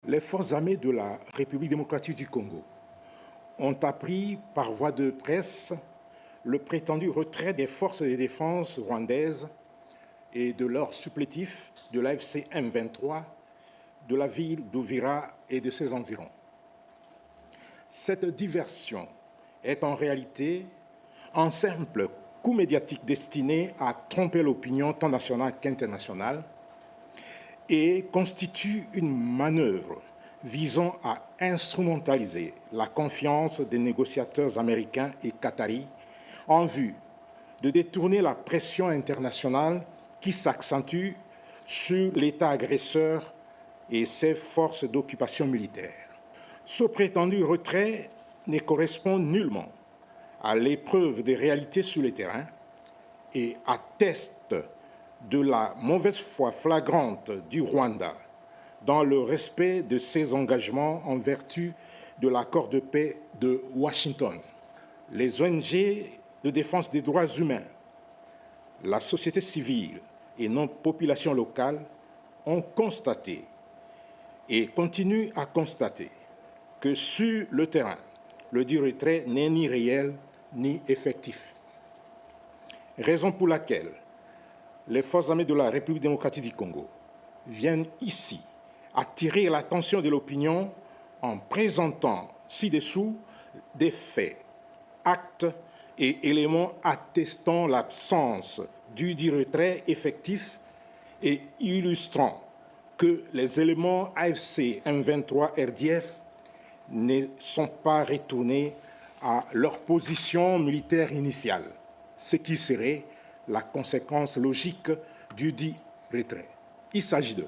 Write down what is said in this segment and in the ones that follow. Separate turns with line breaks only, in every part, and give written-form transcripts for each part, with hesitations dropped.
Les forces armées de la République démocratique du Congo ont appris par voie de presse le prétendu retrait des forces de défense rwandaises et de leurs supplétifs de l'AFC M23 de la ville d'Uvira et de ses environs. Cette diversion est en réalité un simple coup médiatique destiné à tromper l'opinion tant nationale qu'internationale et constitue une manœuvre visant à instrumentaliser la confiance des négociateurs américains et qataris en vue de détourner la pression internationale qui s'accentue sur l'État agresseur et ses forces d'occupation militaire. Ce prétendu retrait ne correspond nullement à l'épreuve des réalités sur le terrain et atteste de la mauvaise foi flagrante du Rwanda dans le respect de ses engagements en vertu de l'accord de paix de Washington. Les ONG de défense des droits humains, la société civile et nos populations locales ont constaté et continuent à constater que sur le terrain, le dit retrait n'est ni réel ni effectif. Raison pour laquelle les forces armées de la République démocratique du Congo viennent ici attirer l'attention de l'opinion en présentant ci-dessous des faits, actes et éléments attestant l'absence du dit retrait effectif et illustrant que les éléments AFC M23 RDF ne sont pas retournés à leur position militaire initiale, ce qui serait la conséquence logique du dit retrait. Il s'agit de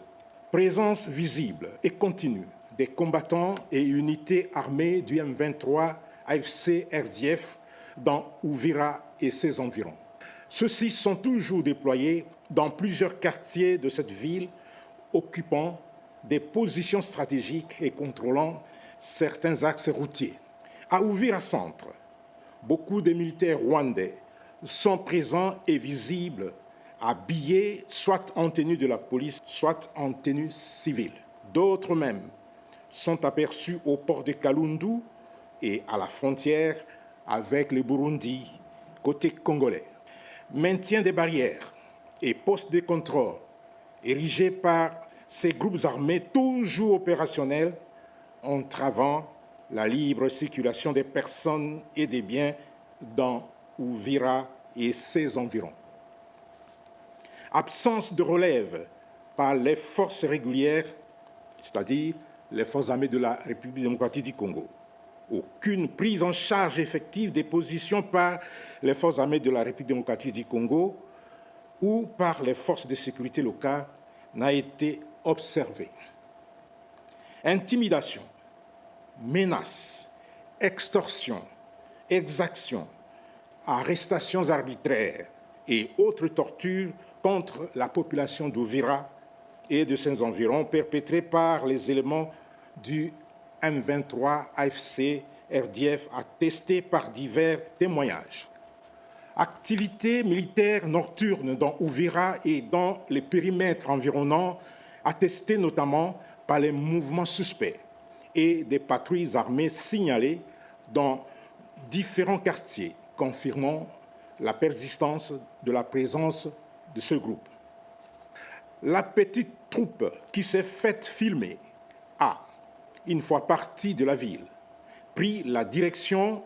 présence visible et continue des combattants et unités armées du M23 AFC RDF dans Uvira et ses environs. Ceux-ci sont toujours déployés dans plusieurs quartiers de cette ville, occupant des positions stratégiques et contrôlant certains axes routiers. À Uvira Centre, beaucoup de militaires rwandais sont présents et visibles, habillés soit en tenue de la police, soit en tenue civile. D'autres même sont aperçus au port de Kalundu et à la frontière avec le Burundi, côté congolais. Maintien des barrières et postes de contrôle érigés par ces groupes armés toujours opérationnels, entravant la libre circulation des personnes et des biens dans Uvira et ses environs. Absence de relève par les forces régulières, c'est-à-dire les forces armées de la République démocratique du Congo. Aucune prise en charge effective des positions par les forces armées de la République démocratique du Congo ou par les forces de sécurité locales n'a été observée. Intimidation, menaces, extorsion, exactions, arrestations arbitraires et autres tortures contre la population d'Uvira et de ses environs perpétrées par les éléments du M23 AFC RDF attestés par divers témoignages. Activités militaires nocturnes dans Uvira et dans les périmètres environnants attestées notamment par les mouvements suspects et des patrouilles armées signalées dans différents quartiers, confirmant la persistance de la présence de ce groupe. La petite troupe qui s'est faite filmer a, une fois partie de la ville, pris la direction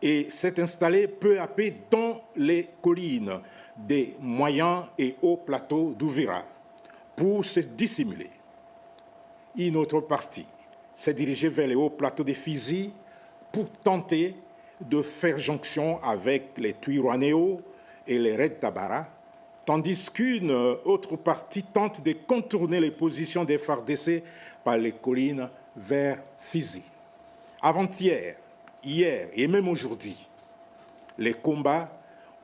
et s'est installée peu à peu dans les collines des moyens et hauts plateaux d'Uvira pour se dissimuler. Une autre partie s'est dirigée vers les hauts plateaux des Fizi pour tenter de faire jonction avec les Twirwanéo et les Red Tabara, tandis qu'une autre partie tente de contourner les positions des FARDC par les collines vers Fizi. Avant-hier, hier et même aujourd'hui, les combats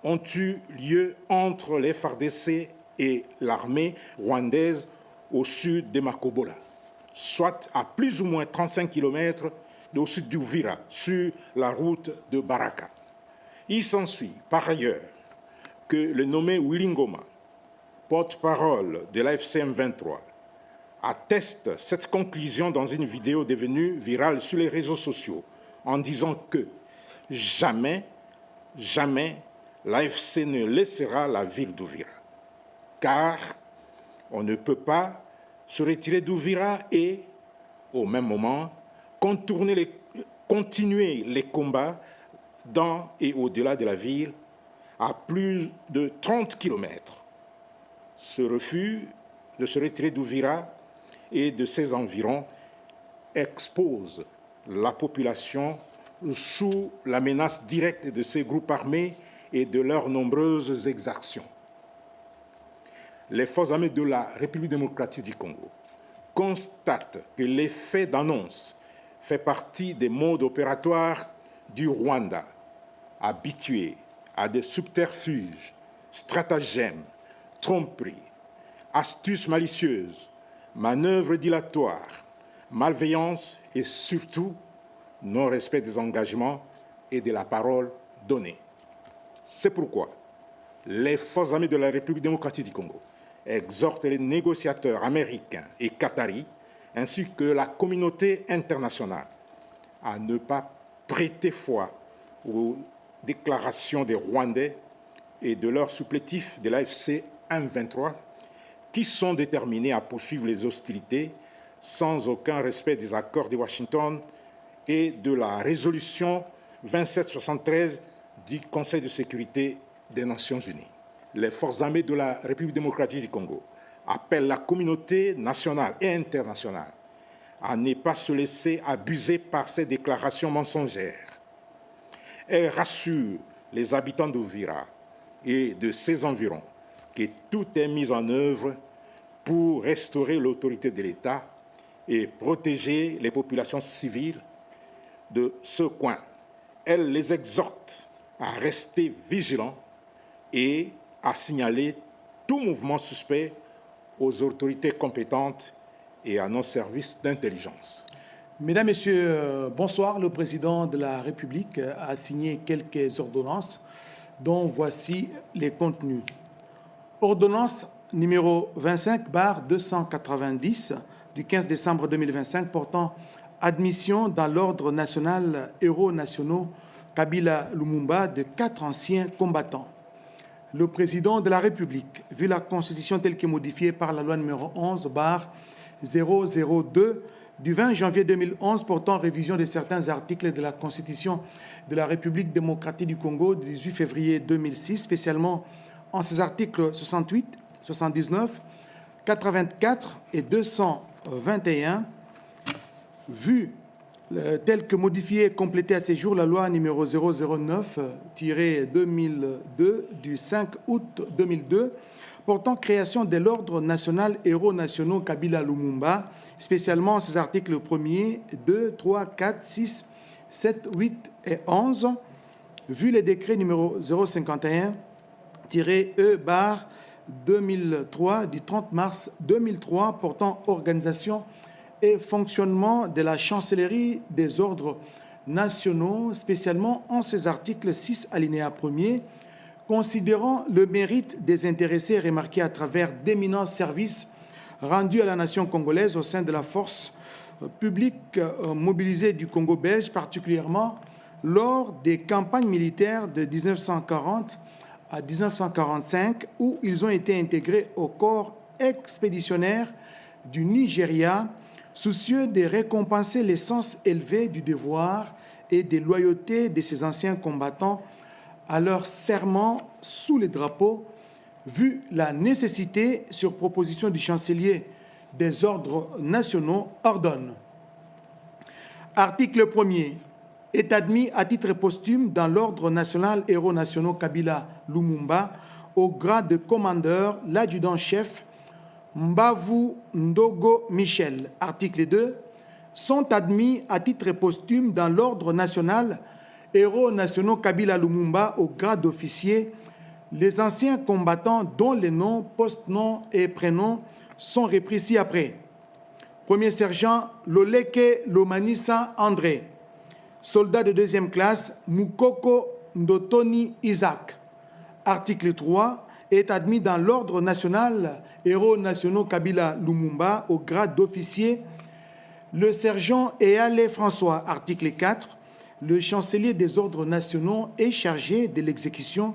ont eu lieu entre les FARDC et l'armée rwandaise au sud de Makobola, soit à plus ou moins 35 km au sud d'Uvira, sur la route de Baraka. Il s'ensuit par ailleurs que le nommé Willy Ngoma, porte-parole de l'AFC M23, atteste cette conclusion dans une vidéo devenue virale sur les réseaux sociaux en disant que jamais, jamais l'AFC ne laissera la ville d'Ouvira. Car on ne peut pas se retirer d'Ouvira et, au même moment, continuer les combats dans et au-delà de la ville à plus de 30 km. Ce refus de se retirer d'Ouvira et de ses environs expose la population sous la menace directe de ces groupes armés et de leurs nombreuses exactions. Les forces armées de la République démocratique du Congo constatent que l'effet d'annonce fait partie des modes opératoires du Rwanda, habitué à des subterfuges, stratagèmes, tromperies, astuces malicieuses, manœuvres dilatoires, malveillance et surtout non-respect des engagements et de la parole donnée. C'est pourquoi les forces armées de la République démocratique du Congo exhortent les négociateurs américains et qataris ainsi que la communauté internationale à ne pas prêter foi aux déclarations des Rwandais et de leurs supplétifs de l'AFC M23 qui sont déterminés à poursuivre les hostilités sans aucun respect des accords de Washington et de la résolution 2773 du Conseil de sécurité des Nations unies. Les forces armées de la République démocratique du Congo appellent la communauté nationale et internationale à ne pas se laisser abuser par ces déclarations mensongères. Elles rassurent les habitants d'Ouvira et de ses environs que tout est mis en œuvre pour restaurer l'autorité de l'État et protéger les populations civiles de ce coin. Elle les exhorte à rester vigilants et à signaler tout mouvement suspect aux autorités compétentes et à nos services d'intelligence.
Mesdames, Messieurs, bonsoir. Le président de la République a signé quelques ordonnances dont voici les contenus. Ordonnance numéro 25/290 du 15 décembre 2025 portant admission dans l'ordre national héros nationaux Kabila Lumumba de 4 anciens combattants. Le président de la République, vu la Constitution telle que modifiée par la loi numéro 11/002 du 20 janvier 2011 portant révision de certains articles de la Constitution de la République démocratique du Congo du 18 février 2006, spécialement en ses articles 68, 79, 84 et 221, vu tel que modifié et complété à ces jours la loi numéro 009-2002 du 5 août 2002 portant création de l'ordre national héros nationaux Kabila Lumumba, spécialement en ses articles 1er, 2, 3, 4, 6, 7, 8 et 11, vu les décrets numéro 051-E/2003 du 30 mars 2003 portant organisation et fonctionnement de la chancellerie des ordres nationaux, spécialement en ses articles 6 alinéa 1er, considérant le mérite des intéressés remarqué à travers d'éminents services rendus à la nation congolaise au sein de la force publique mobilisée du Congo belge, particulièrement lors des campagnes militaires de 1940 à 1945, où ils ont été intégrés au corps expéditionnaire du Nigeria, soucieux de récompenser l'essence élevée du devoir et des loyautés de ces anciens combattants à leur serment sous les drapeaux, vu la nécessité, sur proposition du chancelier des ordres nationaux, ordonne. Article 1er. Est admis à titre posthume dans l'ordre national héros nationaux Kabila Lumumba au grade de commandeur l'adjudant-chef Mbavu Ndogo Michel. Article 2. Sont admis à titre posthume dans l'ordre national héros nationaux Kabila Lumumba au grade d'officier les anciens combattants dont les noms, post-noms et prénoms sont repris ci-après. Premier sergent Loleke Lomanisa André. Soldat de deuxième classe Mukoko Ndotoni Isaac. Article 3. est admis dans l'ordre national Héros nationaux Kabila Lumumba au grade d'officier. Le sergent Eyale François, article 4, le chancelier des ordres nationaux est chargé de l'exécution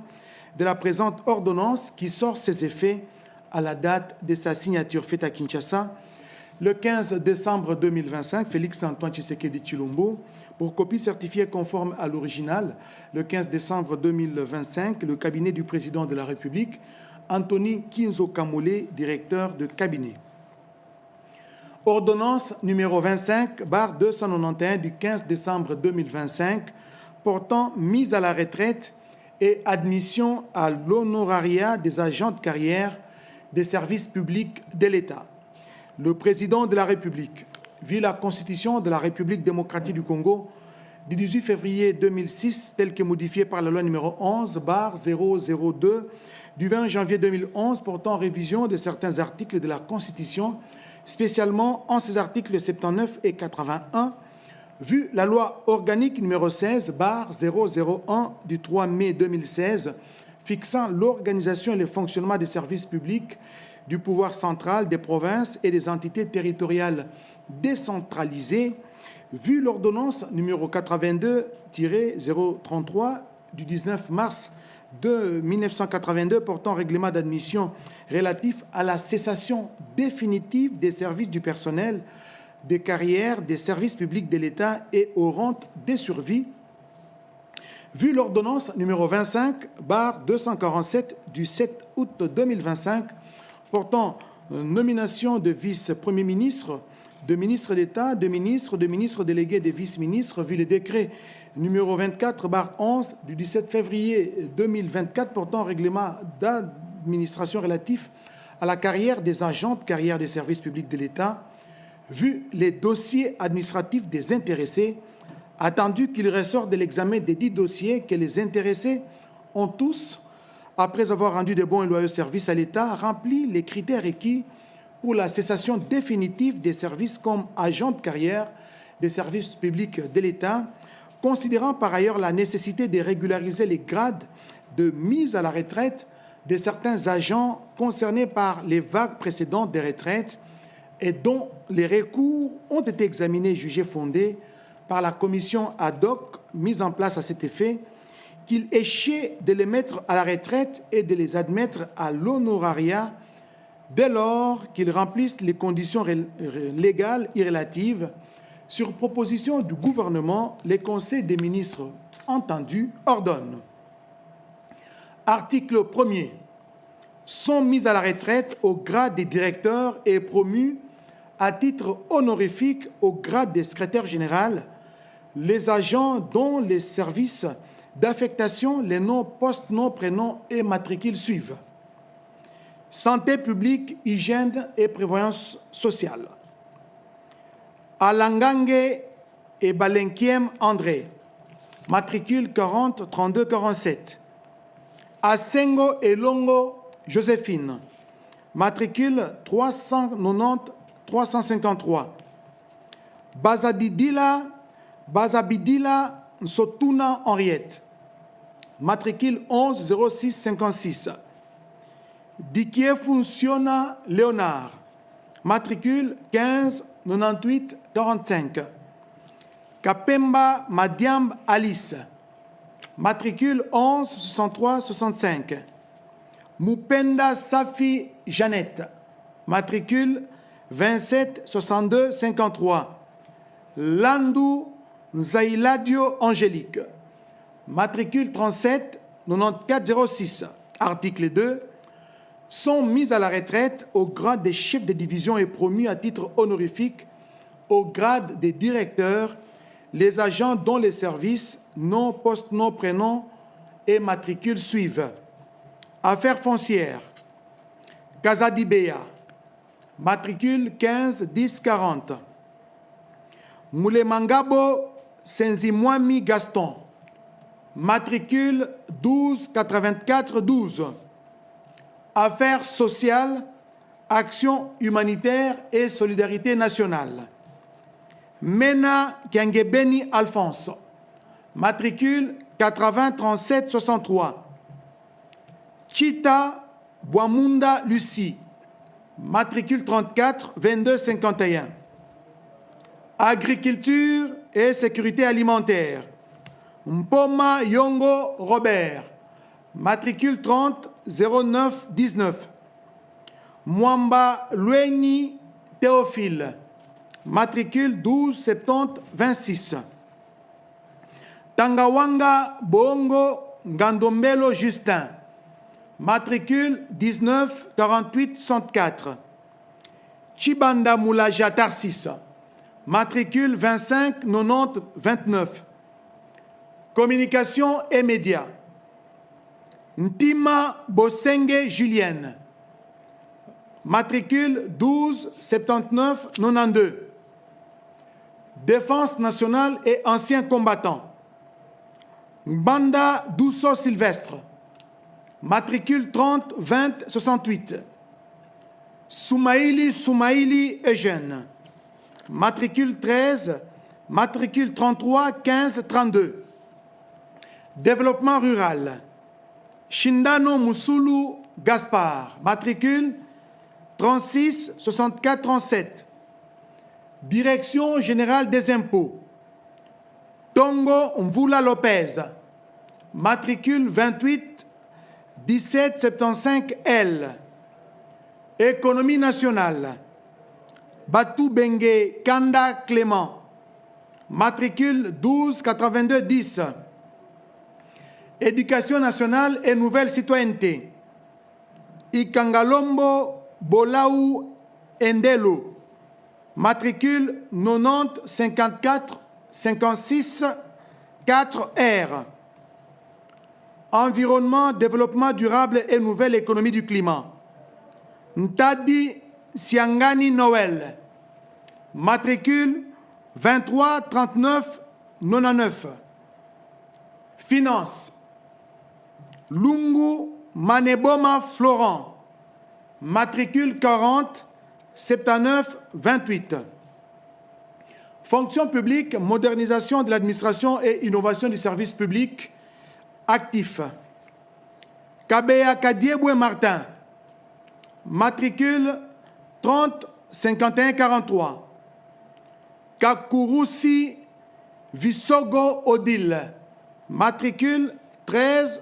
de la présente ordonnance qui sort ses effets à la date de sa signature faite à Kinshasa le 15 décembre 2025, Félix-Antoine Tshisekedi Tshilombo, pour copie certifiée conforme à l'original, le 15 décembre 2025, le cabinet du président de la République, Anthony Kinzo Kamole, directeur de cabinet. Ordonnance numéro 25/291 du 15 décembre 2025 portant mise à la retraite et admission à l'honorariat des agents de carrière des services publics de l'État. Le président de la République, vu la Constitution de la République démocratique du Congo du 18 février 2006, telle que modifiée par la loi numéro 11/002 du 20 janvier 2011 portant révision de certains articles de la Constitution, spécialement en ses articles 79 et 81, vu la loi organique numéro 16/001 du 3 mai 2016 fixant l'organisation et le fonctionnement des services publics du pouvoir central des provinces et des entités territoriales décentralisées, vu l'ordonnance numéro 82-033 du 19 mars de 1982 portant règlement d'admission relatif à la cessation définitive des services du personnel, des carrières, des services publics de l'État et aux rentes des survies, vu l'ordonnance numéro 25/247 du 7 août 2025 portant nomination de vice-premier ministre, de ministre d'État, de ministre délégué, de vice-ministre, vu le décret numéro 24/11 du 17 février 2024 portant règlement d'administration relatif à la carrière des agents de carrière des services publics de l'État, vu les dossiers administratifs des intéressés, attendu qu'il ressort de l'examen des 10 dossiers que les intéressés ont tous, après avoir rendu de bons et loyaux services à l'État, rempli les critères requis pour la cessation définitive des services comme agents de carrière des services publics de l'État, considérant par ailleurs la nécessité de régulariser les grades de mise à la retraite de certains agents concernés par les vagues précédentes des retraites et dont les recours ont été examinés et jugés fondés par la commission ad hoc mise en place à cet effet, qu'il échait de les mettre à la retraite et de les admettre à l'honorariat dès lors qu'ils remplissent les conditions légales et relatives. Sur proposition du gouvernement, les conseils des ministres entendus ordonnent. Article 1er. Sont mis à la retraite au grade des directeurs et promus à titre honorifique au grade des secrétaires généraux les agents dont les services d'affectation, les noms, postes, noms, prénoms et matricules suivent. Santé publique, hygiène et prévoyance sociale. Alangange et Balenkiem André, matricule 40 32 47. Asengo et Longo Joséphine, matricule 390 353. Bazabidila Nsotuna Henriette, matricule 11 06 56. Dikier Funciona Léonard, matricule 15 98 45. Kapemba Madiamb Alice, matricule 11 63 65. Mupenda Safi Jeannette, matricule 27 62 53. Landou Nzailadio Angélique, matricule 37 94 06. Article 2. Sont mis à la retraite au grade des chefs de division et promus à titre honorifique au grade des directeurs les agents dont les services, nom, poste, nom, prénom et matricule suivent. Affaires foncières. Kazadibea, matricule 15 10 40. Moulemangabo Senzimwami Gaston, matricule 12 84 12. Affaires sociales, action humanitaire et solidarité nationale. Mena Kiangebeni Alphonse, matricule 80 37 63. Chita Boamunda Lucie, matricule 34 22 51. Agriculture et sécurité alimentaire, Mpoma Yongo Robert, matricule 30 09 19. Mwamba Lueni Théophile, matricule 12 70 26. Tangawanga Bongo Ngandombelo Justin, matricule 19 48 64. Chibanda Moulaja Tarsis, matricule 25 90 29. Communication et médias, Ntima Bosenge Julienne, matricule 12 79 92. Défense nationale et anciens combattants, Banda Dousso Sylvestre, matricule 30 20 68. Soumaïli Eugène, matricule 13, matricule 33 15 32. Développement rural, Shindano Musulu Gaspard, matricule 36 64 37. Direction générale des impôts, Tongo Mvula Lopez, matricule 28 17 75 L. Économie nationale, Batou Bengue Kanda Clément, matricule 12 82 10. Éducation nationale et nouvelle citoyenneté, Ikangalombo Bolaou Endelo, matricule 90 54 56 4 R. Environnement, développement durable et nouvelle économie du climat, Ntadi Siangani Noël, matricule 23 39 99. Finance, Lungu Maneboma Florent, matricule 40 79 28. Fonction publique, modernisation de l'administration et innovation du service public actif, Kabea Kadiebwe Martin, matricule 30 51 43. Kakurusi Visogo Odile, matricule 13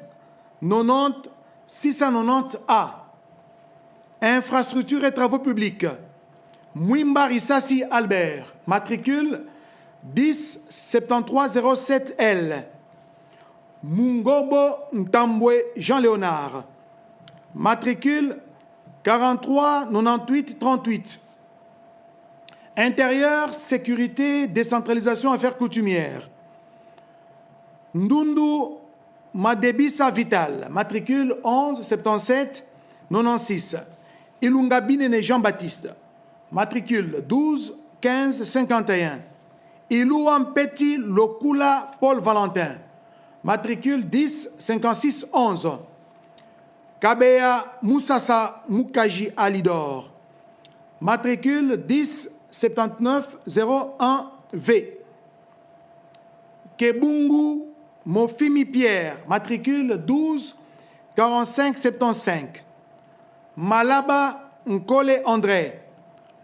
90 690 A. Infrastructure et travaux publics, Mwimba Risasi Albert, matricule 10 73 07 L. Mungobo Ntambwe Jean-Léonard, matricule 43 98 38. Intérieur, sécurité, décentralisation, affaires coutumières, Ndundu Madebisa Vital, matricule 11 77 96. Ilungabine Jean-Baptiste, matricule 12 15 51. Ilouam Petit Lokula Paul Valentin, matricule 10 56 11. Kabea Moussassa Mukaji Alidor, matricule 10 79 01 V. Kebungu Mofimi Pierre, matricule 12 45 75. Malaba Nkole André,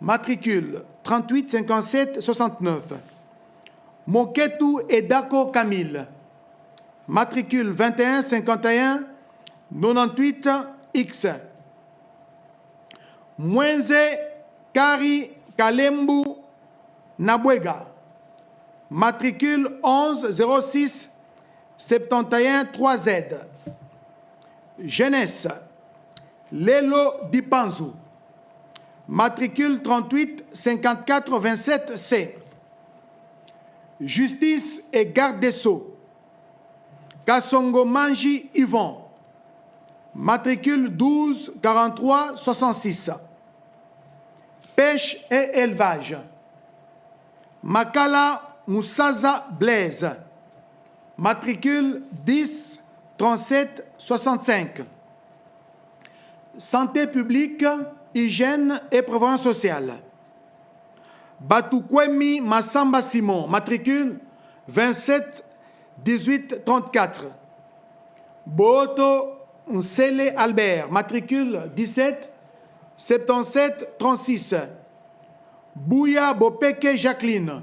matricule 38 57 69. Moketu Edako Camille, matricule 21 51 98 X. Mwenze Kari Kalembu Nabwega, matricule 11 06 71 3Z. Jeunesse, Lelo Dipanzu, matricule 38 54 27 C. Justice et garde des Sceaux, Kassongo Manji Yvon, matricule 12 43 66. Pêche et élevage, Makala Moussaza Blaise, matricule 10 37 65. Santé publique, hygiène et prévoyance sociale, Batukwemi Massamba Simon, matricule 27 18 34. Boto Nsele Albert, matricule 17 77 36. Bouya Bopeke Jacqueline,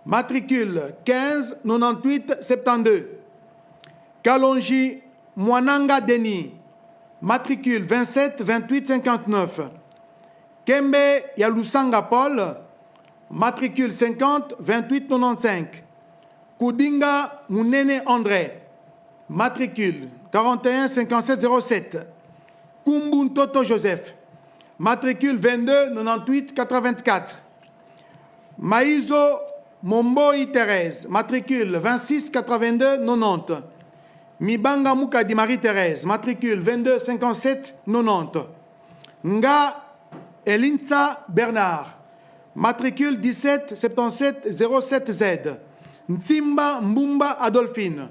matricule 15 98 72. Kalonji Mwananga Denis, matricule 27 28 59. Kembe Yalusanga Paul, matricule 50 28 95. Koudinga Mounene André, matricule 41 57 07. Kumbun Toto Joseph, matricule 22 98 84. Maïzo Momboi Thérèse, matricule 26 82 90. Mibanga Moukadi Marie-Thérèse, matricule 22 57 90. Nga Elinsa Bernard, matricule 17 77 07Z. Nsimba Mbumba Adolphine,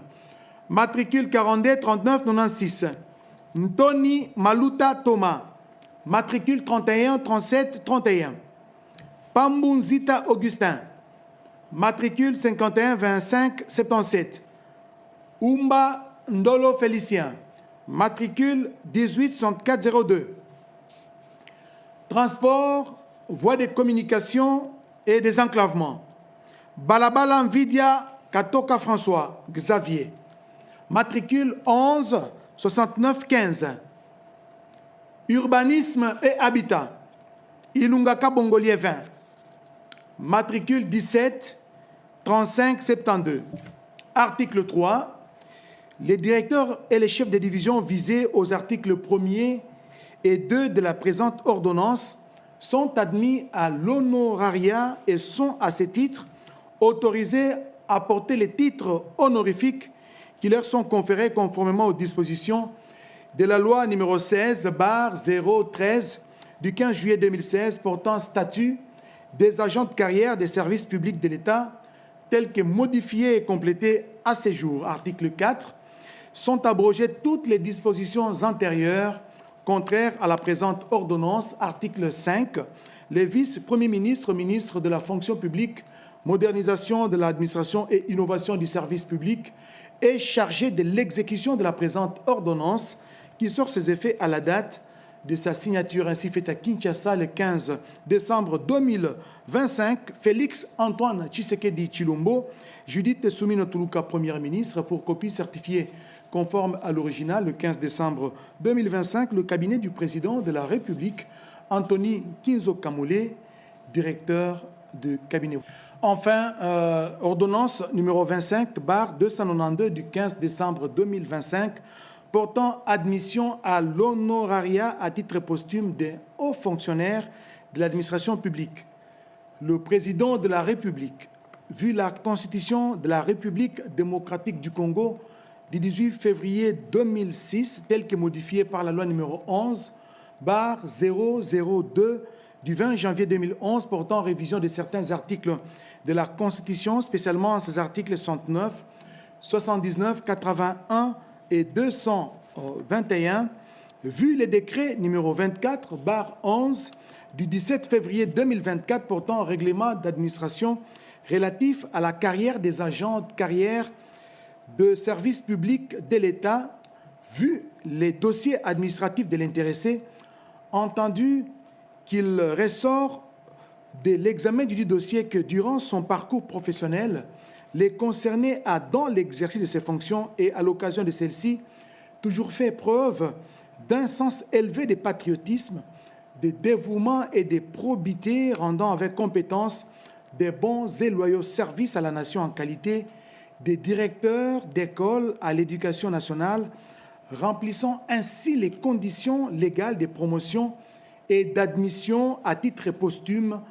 matricule 42 39 96. Ntoni Maluta Thomas, matricule 31 37 31. Pambunzita Augustin, matricule 51 25 77. Umba Ndolo Félicien, matricule 18 64 02. Transport, voie de communication et désenclavement. Balabala Nvidia Katoka François Xavier, matricule 11 69 15. Urbanisme et habitat, Ilungaka Bongolier 20, matricule 17 35 72. Article 3. Les directeurs et les chefs de division visés aux articles 1er et 2 de la présente ordonnance sont admis à l'honorariat et sont à ce titre autorisés à porter les titres honorifiques qui leur sont conférés conformément aux dispositions de la loi numéro 16/013 du 15 juillet 2016 portant statut des agents de carrière des services publics de l'État, tel que modifié et complété à ce jour. Article 4. Sont abrogées toutes les dispositions antérieures contraires à la présente ordonnance. Article 5. Les vice-premiers ministres, ministres de la fonction publique, modernisation de l'administration et innovation du service public est chargé de l'exécution de la présente ordonnance qui sort ses effets à la date de sa signature, ainsi faite à Kinshasa le 15 décembre 2025. Félix Antoine Tshisekedi Tshilombo, Judith Soumino Tuluka, Première ministre, pour copie certifiée conforme à l'original le 15 décembre 2025, le cabinet du président de la République, Anthony Kinzo Kamole, directeur de cabinet. Enfin, ordonnance numéro 25/292 du 15 décembre 2025 portant admission à l'honorariat à titre posthume des hauts fonctionnaires de l'administration publique. Le président de la République, vu la Constitution de la République démocratique du Congo du 18 février 2006, telle que modifiée par la loi numéro 11/002 du 20 janvier 2011 portant révision de certains articles de la Constitution, spécialement ces articles 69, 79, 81 et 221, vu le décret numéro 24/11 du 17 février 2024 portant règlement d'administration relatif à la carrière des agents de carrière de service public de l'État, vu les dossiers administratifs de l'intéressé, entendu qu'il ressort de l'examen du dossier que durant son parcours professionnel, les concernés a, dans l'exercice de ses fonctions et à l'occasion de celles-ci, toujours fait preuve d'un sens élevé de patriotisme, de dévouement et de probité, rendant avec compétence des bons et loyaux services à la nation en qualité des directeurs d'école à l'éducation nationale, remplissant ainsi les conditions légales de promotion et d'admission à titre posthume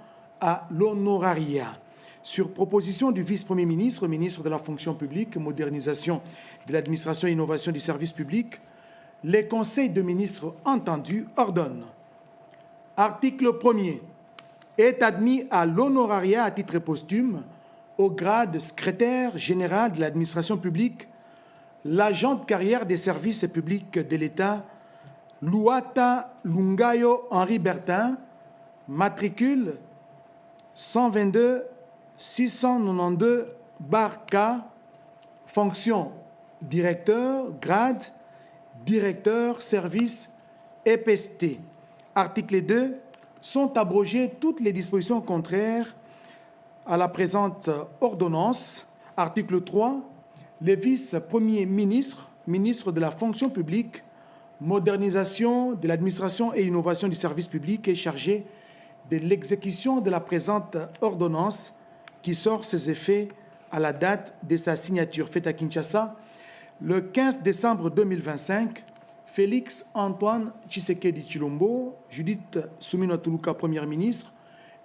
à l'honorariat. Sur proposition du vice-premier ministre, ministre de la fonction publique, modernisation de l'administration et innovation du service public, les conseils de ministres entendus ordonnent. Article 1er. Est admis à l'honorariat à titre posthume au grade de secrétaire général de l'administration publique l'agent de carrière des services publics de l'État, Louata Lungayo Henri Bertin, matricule 122 692 /K, fonction directeur, grade directeur, service, EPST. Article 2. Sont abrogées toutes les dispositions contraires à la présente ordonnance. Article 3. Les vice-premiers ministres, ministres de la fonction publique, modernisation de l'administration et innovation du service public est chargé de l'exécution de la présente ordonnance qui sort ses effets à la date de sa signature faite à Kinshasa le 15 décembre 2025. Félix Antoine Tshisekedi Tshilombo, Judith Suminwa Tuluka, Première ministre,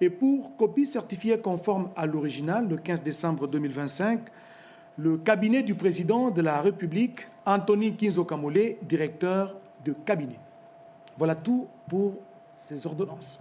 et pour copie certifiée conforme à l'original le 15 décembre 2025, le cabinet du président de la République, Anthony Kinzo Kamole, directeur de cabinet. Voilà tout pour ces ordonnances.